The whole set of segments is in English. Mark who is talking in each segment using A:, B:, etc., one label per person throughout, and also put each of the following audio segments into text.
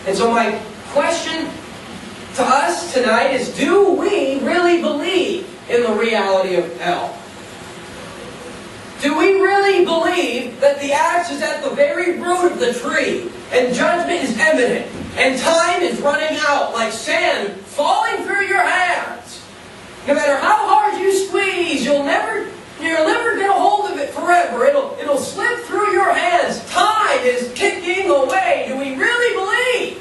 A: And so my question to us tonight is, do we really believe in the reality of hell? Do we really believe that the axe is at the very root of the tree, and judgment is imminent, and time is running out like sand falling through your hands? No matter how hard you squeeze, you'll never get a hold of it forever. It'll slip through your hands. Time is ticking away. Do we really believe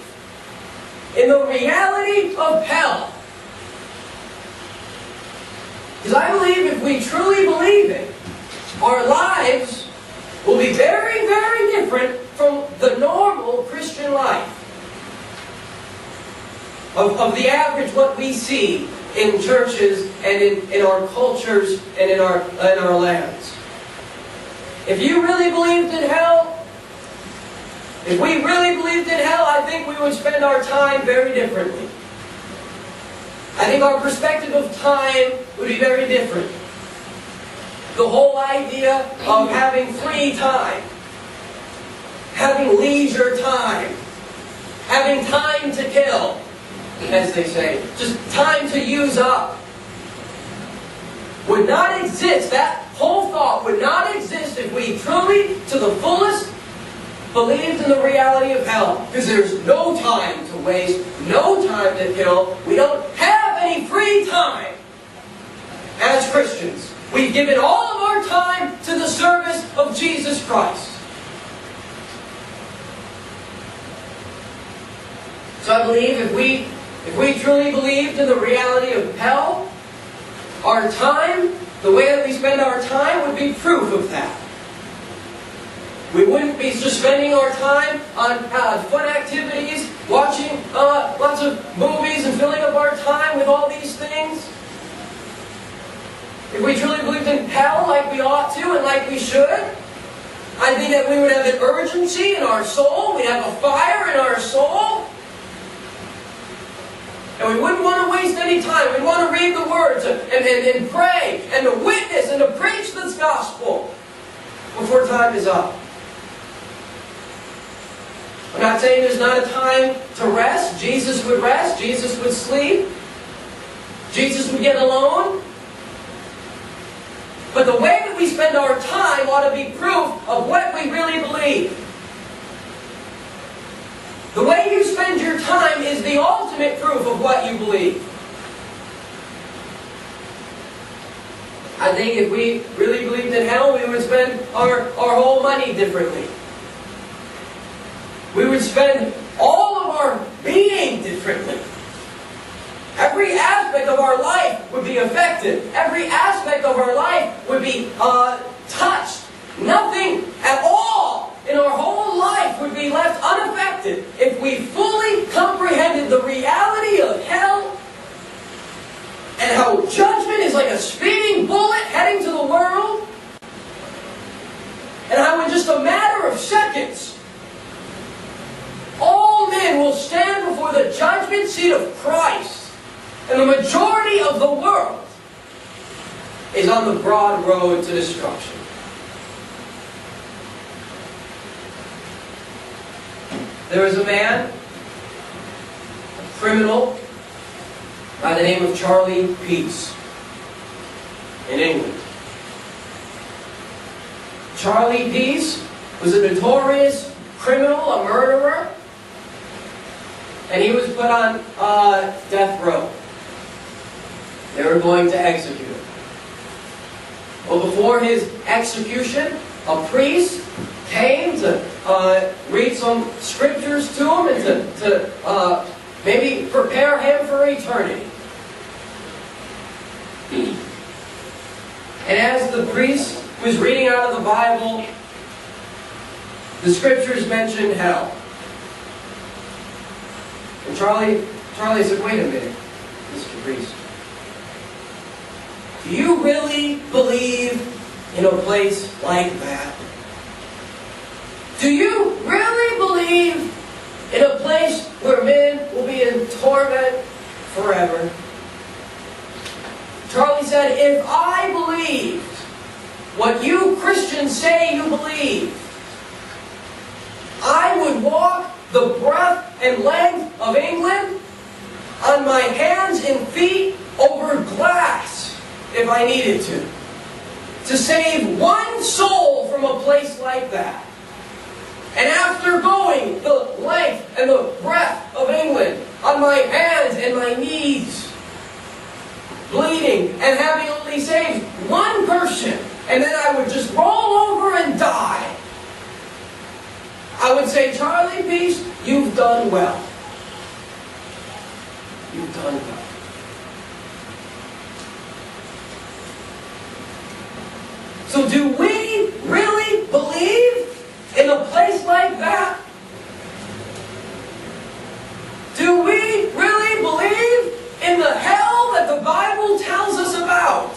A: in the reality of hell? Because I believe if we truly believe it, our lives will be very, very different from the normal Christian life. Of the average, what we see in churches and in our cultures and in our lands. If you really believed in hell, if we really believed in hell, I think we would spend our time very differently. I think our perspective of time would be very different. The whole idea of having free time, having leisure time, having time to kill, as they say, just time to use up, would not exist. That whole thought would not exist if we truly, to the fullest, believed in the reality of hell. Because there's no time to waste, no time to kill. We don't have any free time as Christians. We've given all of our time to the service of Jesus Christ. So I believe if we truly believed in the reality of hell, our time, the way that we spend our time, would be proof of that. We wouldn't be just spending our time on fun activities, watching lots of movies and filling up our time with all these things. If we truly believed in hell like we ought to and like we should, I think that we would have an urgency in our soul, we'd have a fire in our soul, and we wouldn't want to waste any time. We'd want to read the words and pray and to witness and to preach this gospel before time is up. I'm not saying there's not a time to rest. Jesus would rest. Jesus would sleep. Jesus would get alone. But the way that we spend our time ought to be proof of what we really believe. The way you spend your time is the ultimate proof of what you believe. I think if we really believed in hell, we would spend our whole money differently. We would spend all of our being differently. Every aspect of our life would be affected. Every aspect of our life would be touched. Nothing at all in our whole life would be left unaffected if we fully comprehended the reality of hell and how judgment is like a speeding bullet heading to the world, and how in just a matter of seconds all men will stand before the judgment seat of Christ. And the majority of the world is on the broad road to destruction. There was a man, a criminal, by the name of Charlie Peace in England. Charlie Peace was a notorious criminal, a murderer, and he was put on death row. They were going to execute him. Well, before his execution, a priest came to read some scriptures to him and to maybe prepare him for eternity. And as the priest was reading out of the Bible, the scriptures mentioned hell. And Charlie said, "Wait a minute, Mr. Priest. Do you really believe in a place like that? Do you really believe in a place where men will be in torment forever?" Charlie said, "If I believed what you Christians say you believe, I would walk the breadth and length I needed to save one soul from a place like that. And after going the length and the breadth of England, on my hands and my knees, bleeding, and having only saved one person, and then I would just roll over and die, I would say, Charlie Peace, you've done well. You've done well. So do we really believe in a place like that? Do we really believe in the hell that the Bible tells us about?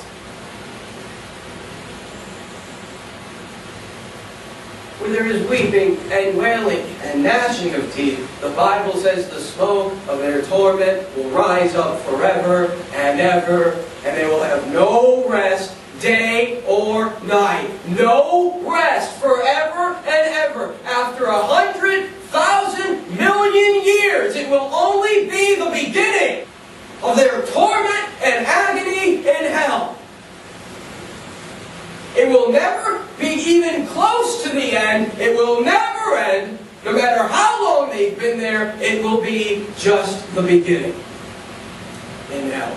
A: Where there is weeping and wailing and gnashing of teeth, the Bible says the smoke of their torment will rise up forever and ever, and they will have no rest, day or night. No rest forever and ever. After 100,000 million years, it will only be the beginning of their torment and agony in hell. It will never be even close to the end. It will never end. No matter how long they've been there, it will be just the beginning in hell.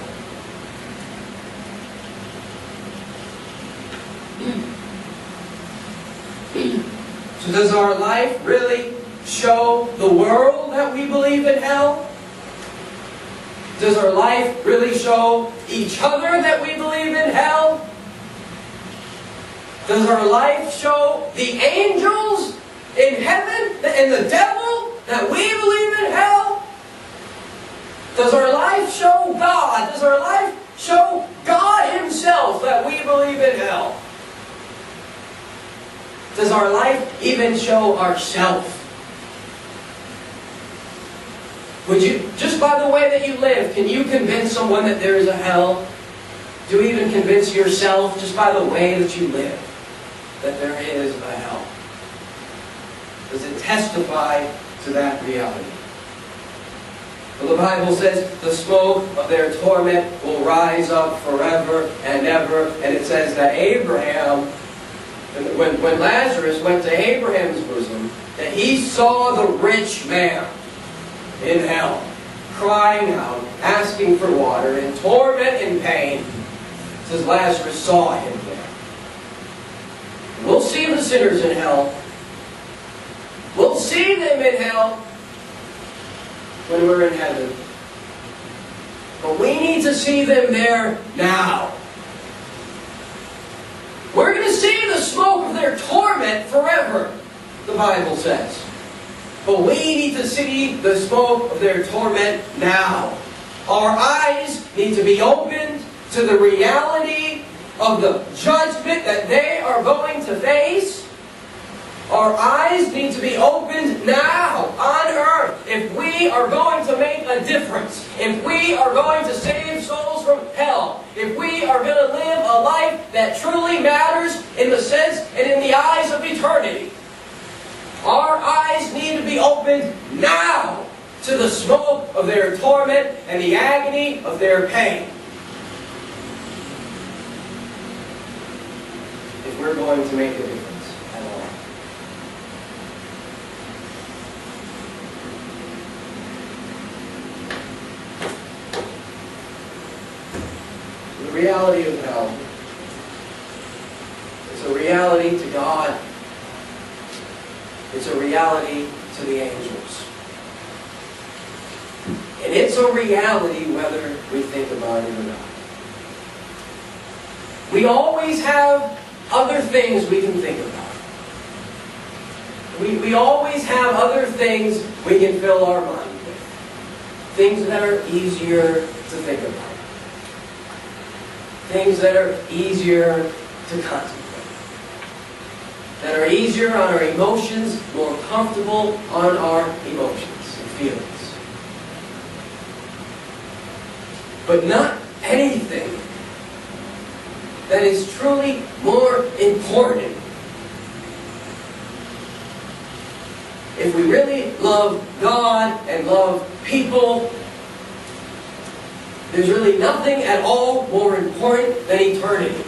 A: So does our life really show the world that we believe in hell? Does our life really show each other that we believe in hell? Does our life show the angels in heaven and the devil that we believe in hell? Does our life show God? Does our life show God Himself that we believe in hell? Does our life even show ourselves? Would you, just by the way that you live, can you convince someone that there is a hell? Do you even convince yourself, just by the way that you live, that there is a hell? Does it testify to that reality? Well, the Bible says the smoke of their torment will rise up forever and ever. And it says that Abraham, when Lazarus went to Abraham's bosom, that he saw the rich man in hell, crying out, asking for water, in torment and pain. It says Lazarus saw him there. We'll see the sinners in hell. We'll see them in hell when we're in heaven. But we need to see them there now. We're going to see the smoke of their torment forever, the Bible says. But we need to see the smoke of their torment now. Our eyes need to be opened to the reality of the judgment that they are going to face. Our eyes need to be opened now on earth if we are going to make a difference. If we are going to save souls from hell. If we are going to live a life that truly matters in the sense and in the eyes of eternity. Our eyes need to be opened now to the smoke of their torment and the agony of their pain. If we're going to make a difference at all. The reality of hell is a reality to God. It's a reality to the angels. And it's a reality whether we think about it or not. We always have other things we can think about. We always have other things we can fill our mind with. Things that are easier to think about. Things that are easier to contemplate. That are easier on our emotions, more comfortable on our emotions and feelings. But not anything that is truly more important. If we really love God and love people, There's really nothing at all more important than eternity.